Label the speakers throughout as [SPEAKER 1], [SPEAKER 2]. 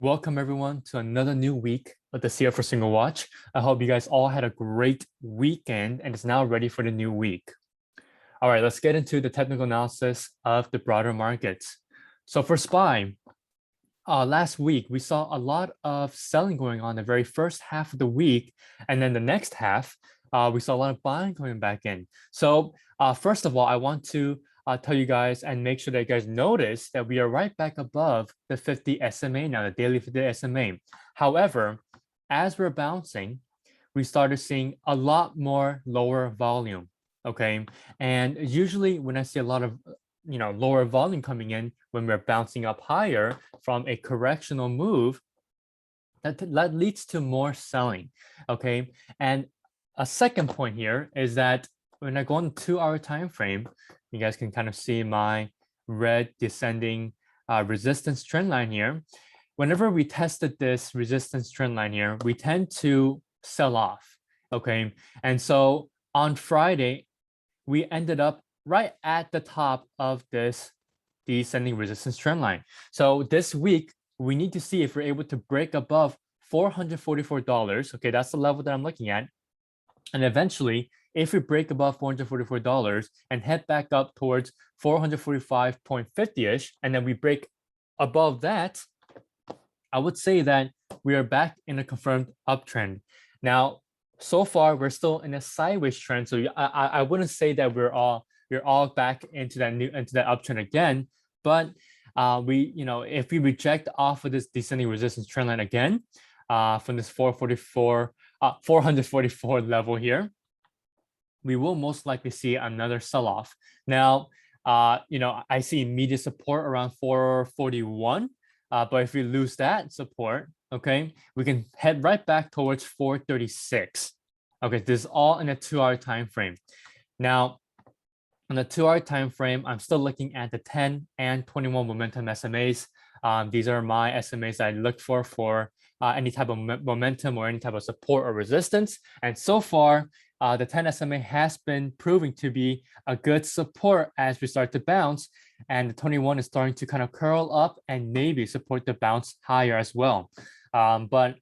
[SPEAKER 1] Welcome everyone to another new week of the CFO Swinger Watch. I hope you guys all had a great weekend and is now ready for the new week. All right, let's get into the technical analysis of the broader markets. So for SPY, last week we saw a lot of selling going on the very first half of the week, and then the next half we saw a lot of buying coming back in. So first of all, I want to tell you guys and make sure that you guys notice that we are right back above the 50 SMA now, the daily 50 SMA. However, as we're bouncing, we started seeing a lot more lower volume. Okay, and usually when I see a lot of lower volume coming in when we're bouncing up higher from a correctional move, that leads to more selling. Okay, and a second point here is that when I go on the 2-hour time frame, you guys can kind of see my red descending resistance trend line here. Whenever we tested this resistance trend line here, we tend to sell off. Okay, and so on Friday, we ended up right at the top of this descending resistance trend line. So this week, we need to see if we're able to break above $444. Okay, that's the level that I'm looking at. And eventually, if we break above $444 and head back up towards 445.50-ish, and then we break above that, I would say that we are back in a confirmed uptrend. Now, so far, we're still in a sideways trend. So I wouldn't say that we're all back into that uptrend again. But if we reject off of this descending resistance trend line again, from this 444 level here, we will most likely see another sell-off. Now, I see immediate support around 441, but if we lose that support, okay, we can head right back towards 436. Okay, this is all in a 2-hour time frame. Now, on the 2-hour time frame, I'm still looking at the 10 and 21 momentum SMAs. These are my SMAs that I look for any type of momentum or any type of support or resistance. And so far, the 10 SMA has been proving to be a good support as we start to bounce. And the 21 is starting to kind of curl up and maybe support the bounce higher as well. But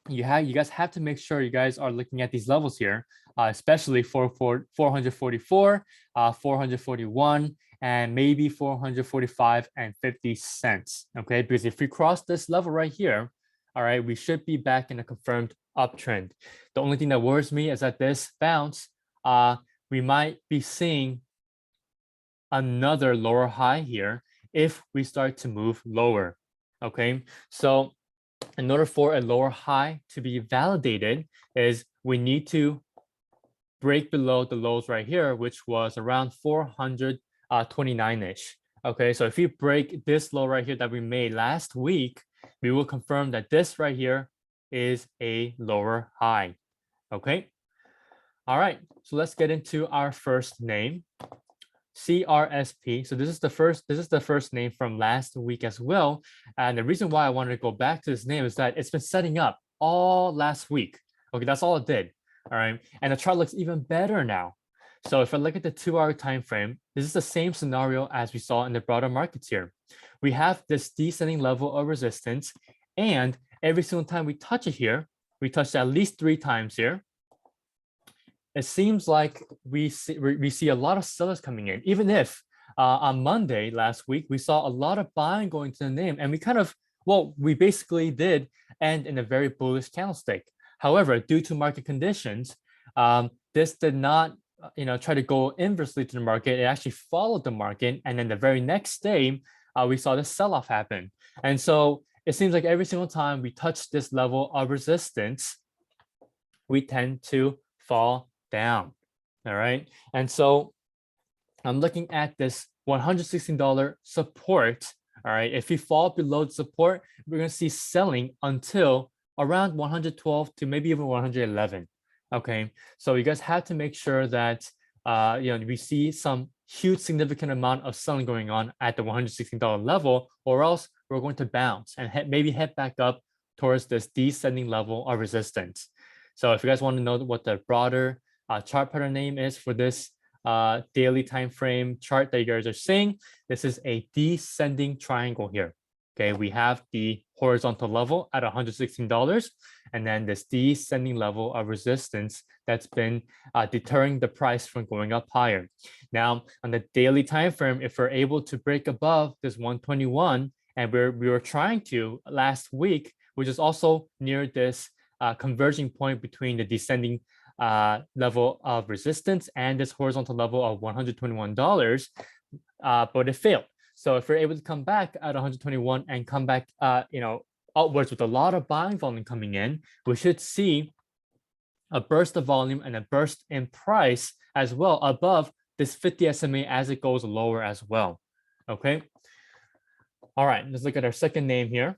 [SPEAKER 1] you guys have to make sure you guys are looking at these levels here, especially for 444, 441, and maybe 445 and 50 cents. Okay, because if we cross this level right here, all right, we should be back in a confirmed uptrend. The only thing that worries me is that this bounce, we might be seeing another lower high here if we start to move lower. Okay, so in order for a lower high to be validated, is we need to break below the lows right here, which was around 429-ish. Okay, so if we break this low right here that we made last week, we will confirm that this right here is a lower high. Okay. All right. So let's get into our first name, CRSP. So this is the first name from last week as well. And the reason why I wanted to go back to this name is that it's been setting up all last week. Okay, that's all it did. All right. And the chart looks even better now. So if I look at the 2-hour time frame, this is the same scenario as we saw in the broader markets here. We have this descending level of resistance, and every single time we touch it here, we touch it at least 3 times here. It seems like we see a lot of sellers coming in, even if on Monday last week, we saw a lot of buying going to the name, and we basically did end in a very bullish candlestick. However, due to market conditions, this did not try to go inversely to the market. It actually followed the market, and then the very next day, we saw this sell-off happen. And so it seems like every single time we touch this level of resistance, we tend to fall down. All right. And so I'm looking at this $116 support. All right. If we fall below the support, we're going to see selling until around 112 to maybe even 111. Okay. So you guys have to make sure that we see some huge significant amount of selling going on at the $116 level, or else we're going to bounce and maybe head back up towards this descending level of resistance. So if you guys want to know what the broader chart pattern name is for this daily time frame chart that you guys are seeing, this is a descending triangle here. Okay, we have the horizontal level at $116, and then this descending level of resistance that's been deterring the price from going up higher. Now, on the daily time frame, if we're able to break above this 121, and we were trying to last week, which is also near this converging point between the descending level of resistance and this horizontal level of $121, but it failed. So if we're able to come back at 121 and come back, outwards with a lot of buying volume coming in, we should see a burst of volume and a burst in price as well above this 50 SMA as it goes lower as well. Okay. All right, let's look at our second name here,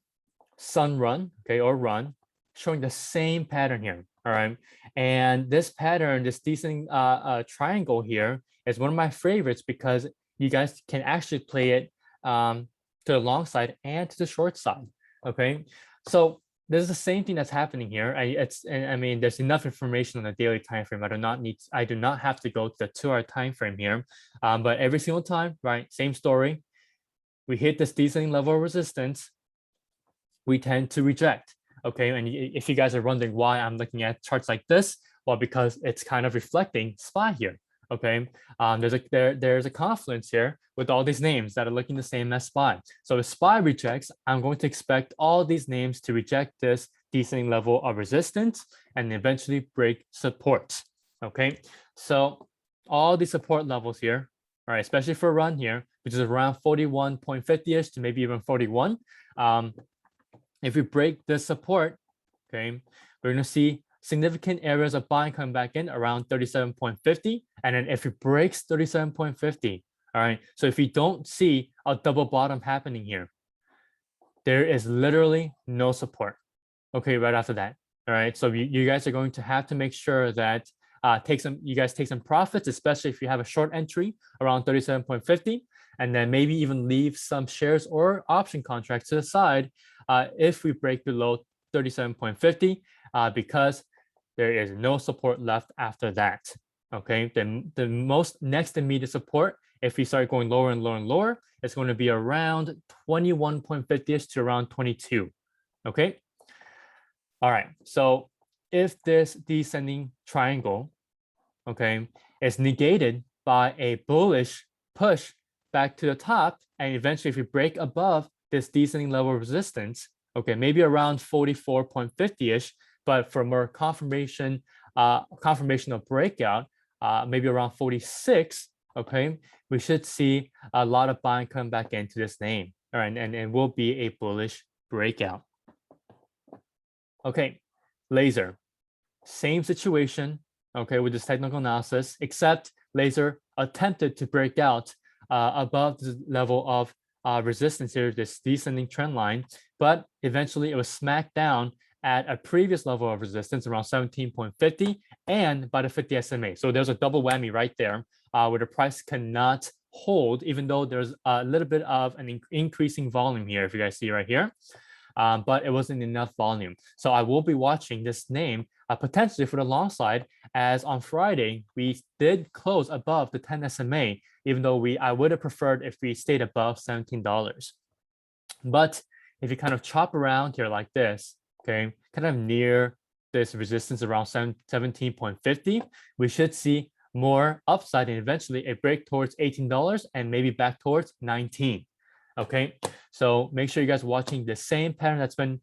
[SPEAKER 1] Sun Run, okay, or Run, showing the same pattern here. All right, and this pattern, this decent triangle here, is one of my favorites because you guys can actually play it to the long side and to the short side. Okay, so this is the same thing that's happening here. I mean, there's enough information on the daily time frame. I do not have to go to the 2-hour time frame here. But every single time, right, same story. We hit this descending level of resistance, we tend to reject. Okay, and if you guys are wondering why I'm looking at charts like this, well, because it's kind of reflecting SPY here. Okay, there's a confluence here with all these names that are looking the same as SPY. So if SPY rejects, I'm going to expect all these names to reject this descending level of resistance and eventually break support. Okay, so all the support levels here, all right, especially for run here, which is around 41.50ish to maybe even 41. If we break this support, okay, we're going to see significant areas of buying coming back in around 37.50. And then if it breaks 37.50, all right, so if you don't see a double bottom happening here, there is literally no support, okay, right after that. All right, so you guys are going to have to make sure that you guys take some profits, especially if you have a short entry around 37.50, and then maybe even leave some shares or option contracts to the side if we break below 37.50, because there is no support left after that. Okay, the most next immediate support, if we start going lower and lower and lower, it's going to be around 21.50ish to around 22. Okay. All right. So if this descending triangle, okay, is negated by a bullish push back to the top, and eventually if we break above this descending level of resistance, okay, maybe around 44.50ish, but for more confirmation of breakout, maybe around 46, okay, we should see a lot of buying come back into this name. All right, and it will be a bullish breakout. Okay, laser, same situation, okay, with this technical analysis, except laser attempted to break out above the level of resistance here, this descending trend line, but eventually it was smacked down at a previous level of resistance around 17.50 and by the 50 SMA. So there's a double whammy right there where the price cannot hold, even though there's a little bit of an increasing volume here, if you guys see right here. But it wasn't enough volume. So I will be watching this name potentially for the long side, as on Friday, we did close above the 10 SMA, even though I would have preferred if we stayed above $17. But if you kind of chop around here like this, okay, kind of near this resistance around 17.50, we should see more upside and eventually a break towards $18 and maybe back towards 19. Okay, so make sure you guys are watching the same pattern that's been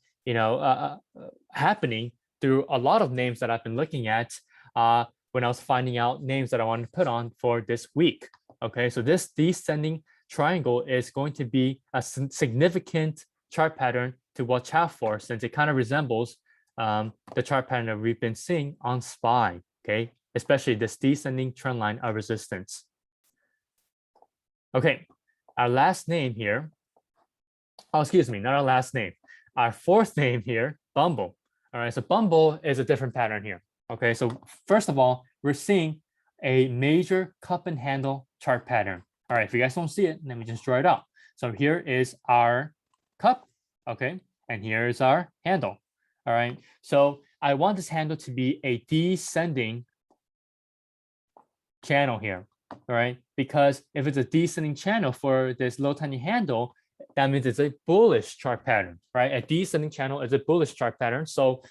[SPEAKER 1] happening through a lot of names that I've been looking at when I was finding out names that I want to put on for this week. Okay, so this descending triangle is going to be a significant chart pattern to watch out for, since it kind of resembles the chart pattern that we've been seeing on SPY. Okay, especially this descending trend line of resistance. Okay, our last name here, oh, excuse me, not our last name, our fourth name here, Bumble. All right, so Bumble is a different pattern here. Okay, so first of all, we're seeing a major cup and handle chart pattern. All right, if you guys don't see it, let me just draw it out. So here is our cup, okay, and here is our handle. All right, so I want this handle to be a descending channel here. All right, because if it's a descending channel for this low tiny handle, that means it's a bullish chart pattern, right? A descending channel is a bullish chart pattern. So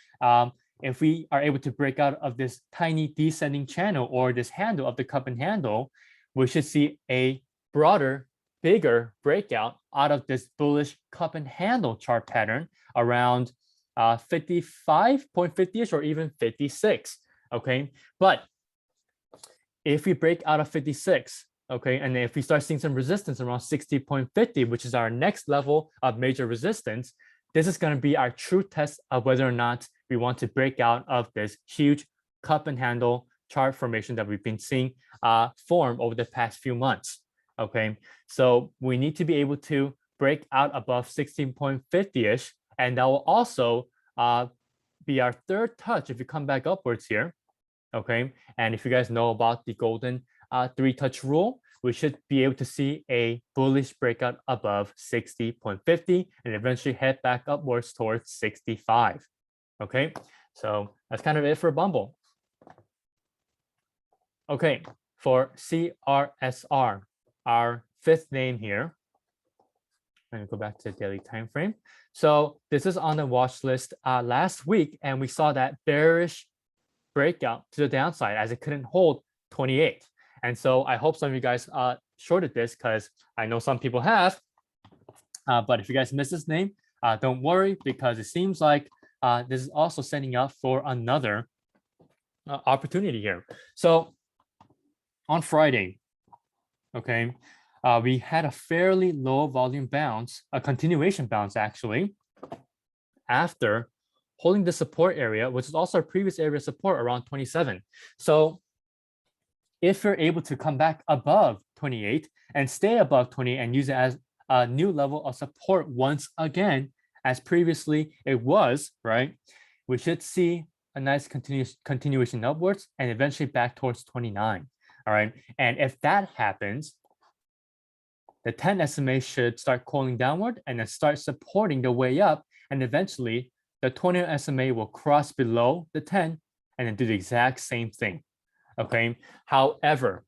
[SPEAKER 1] if we are able to break out of this tiny descending channel or this handle of the cup and handle, we should see a broader, bigger breakout out of this bullish cup and handle chart pattern around 55.50ish or even 56. Okay, but if we break out of 56, okay, and if we start seeing some resistance around 60.50, which is our next level of major resistance, this is going to be our true test of whether or not we want to break out of this huge cup and handle chart formation that we've been seeing form over the past few months. Okay, so we need to be able to break out above 16.50ish, and that will also be our third touch if you come back upwards here. Okay, and if you guys know about the golden three-touch rule, we should be able to see a bullish breakout above 60.50 and eventually head back upwards towards 65. Okay, so that's kind of it for Bumble. Okay, for CRSR, our fifth name here. I'm going to go back to the daily time frame. So this is on the watch list last week, and we saw that bearish breakout to the downside as it couldn't hold 28. And so I hope some of you guys shorted this because I know some people have. But if you guys missed this name, don't worry, because it seems like this is also setting up for another opportunity here. So on Friday, okay, we had a fairly low volume bounce, a continuation bounce actually, after holding the support area, which is also our previous area of support around 27. So if you're able to come back above 28 and stay above 28 and use it as a new level of support once again, as previously it was, right? We should see a nice continuation upwards and eventually back towards 29. All right. And if that happens, the 10 SMA should start cooling downward and then start supporting the way up. And eventually the 20 SMA will cross below the 10 and then do the exact same thing. Okay. However,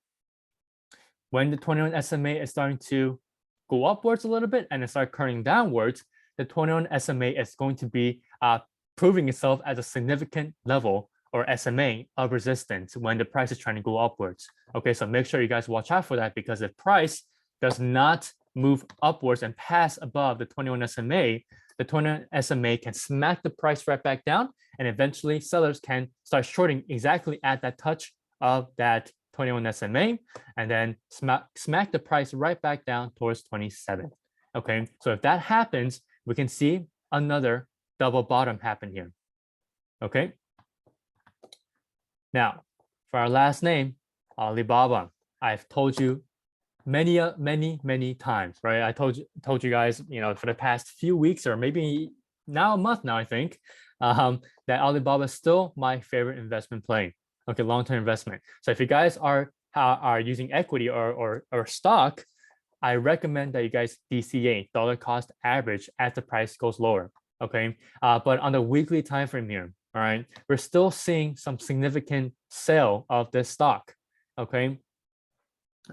[SPEAKER 1] when the 21 SMA is starting to go upwards a little bit and then start curling downwards, the 21 SMA is going to be proving itself as a significant level or SMA of resistance when the price is trying to go upwards. Okay, so make sure you guys watch out for that, because if price does not move upwards and pass above the 21 SMA, the 21 SMA can smack the price right back down, and eventually sellers can start shorting exactly at that touch of that 21 SMA, and then smack the price right back down towards 27. Okay, so if that happens, we can see another double bottom happen here. Okay. Now, for our last name, Alibaba. I've told you many times, right? I told you guys, for the past few weeks or maybe now a month now, I think, that Alibaba is still my favorite investment play. Okay, long-term investment. So if you guys are using equity or stock, I recommend that you guys DCA, dollar cost average, as the price goes lower. Okay, but on the weekly time frame here, all right, we're still seeing some significant sale of this stock. Okay,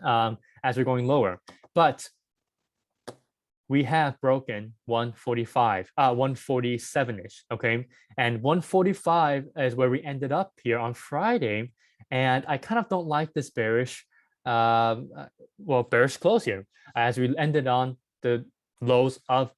[SPEAKER 1] as we're going lower, but we have broken 145, 147-ish, okay? And 145 is where we ended up here on Friday. And I kind of don't like this bearish, bearish close here, as we ended on the lows of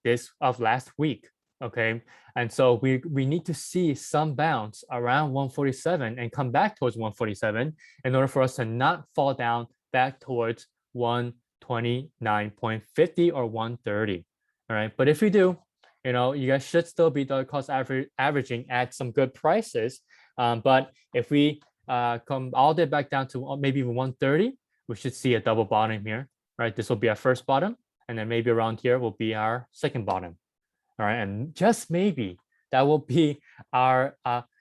[SPEAKER 1] last week, okay? And so we need to see some bounce around 147 and come back towards 147 in order for us to not fall down back towards 129.50 or 130. All right, but if you do, you guys should still be dollar cost averaging at some good prices. But if we come all the way back down to maybe even 130, we should see a double bottom here. Right, this will be our first bottom, and then maybe around here will be our second bottom. All right, and just maybe that will be our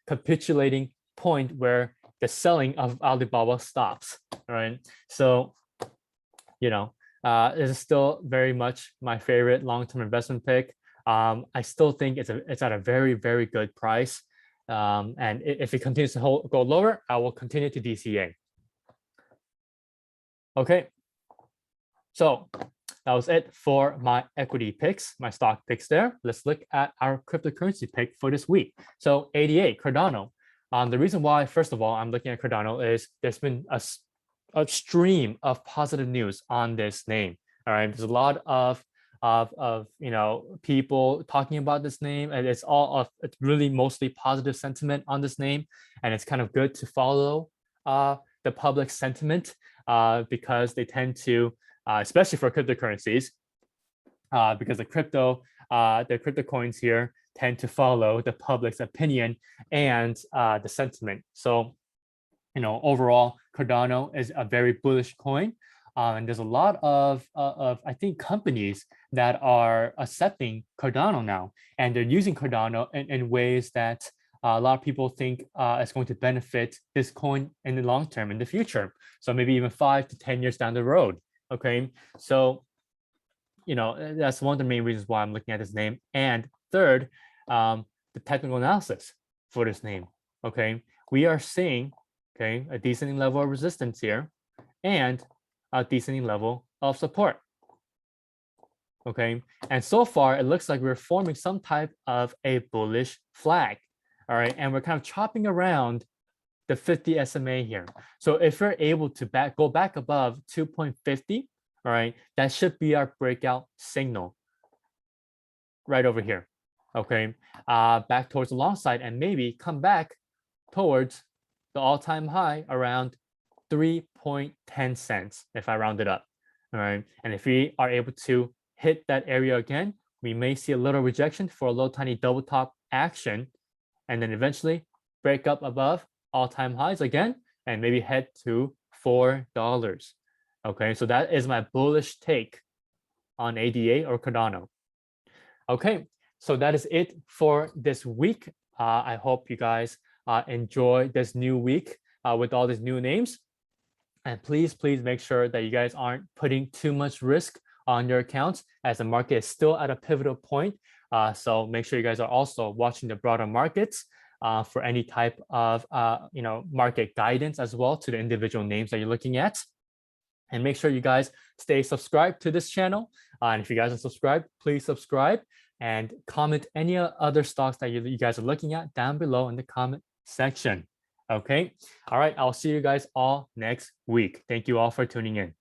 [SPEAKER 1] capitulating point where the selling of Alibaba stops. All right, so this is still very much my favorite long-term investment pick. I still think it's at a very, very good price. And if it continues to go lower, I will continue to DCA. Okay, so that was it for my equity picks, my stock picks there. Let's look at our cryptocurrency pick for this week. So ADA, Cardano. The reason why, first of all, I'm looking at Cardano is there's been a stream of positive news on this name. All right, there's a lot of people talking about this name, and it's really mostly positive sentiment on this name, and it's kind of good to follow the public sentiment because they tend to, especially for cryptocurrencies, because the crypto coins here tend to follow the public's opinion and the sentiment. So, overall, Cardano is a very bullish coin. And there's a lot of I think, companies that are accepting Cardano now, and they're using Cardano in ways that a lot of people think is going to benefit this coin in the long term, in the future. So maybe even 5 to 10 years down the road. Okay, so that's one of the main reasons why I'm looking at this name. And third, the technical analysis for this name. Okay, we are seeing a descending level of resistance here, and a descending level of support. Okay, and so far it looks like we're forming some type of a bullish flag. All right, and we're kind of chopping around the 50 SMA here. So if we're able to go back above 2.50, all right, that should be our breakout signal right over here. Okay, back towards the long side, and maybe come back towards the all-time high around 3.10 cents if I round it up. All right, and if we are able to hit that area again, we may see a little rejection for a little tiny double top action, and then eventually break up above all-time highs again, and maybe head to $4. Okay, so that is my bullish take on ADA or Cardano. Okay, so that is it for this week. I hope you guys enjoy this new week with all these new names. And please make sure that you guys aren't putting too much risk on your accounts, as the market is still at a pivotal point. So make sure you guys are also watching the broader markets for any type of market guidance as well to the individual names that you're looking at. And make sure you guys stay subscribed to this channel. And if you guys are subscribed, please subscribe and comment any other stocks that you guys are looking at down below in the comment section. Okay. All right. I'll see you guys all next week. Thank you all for tuning in.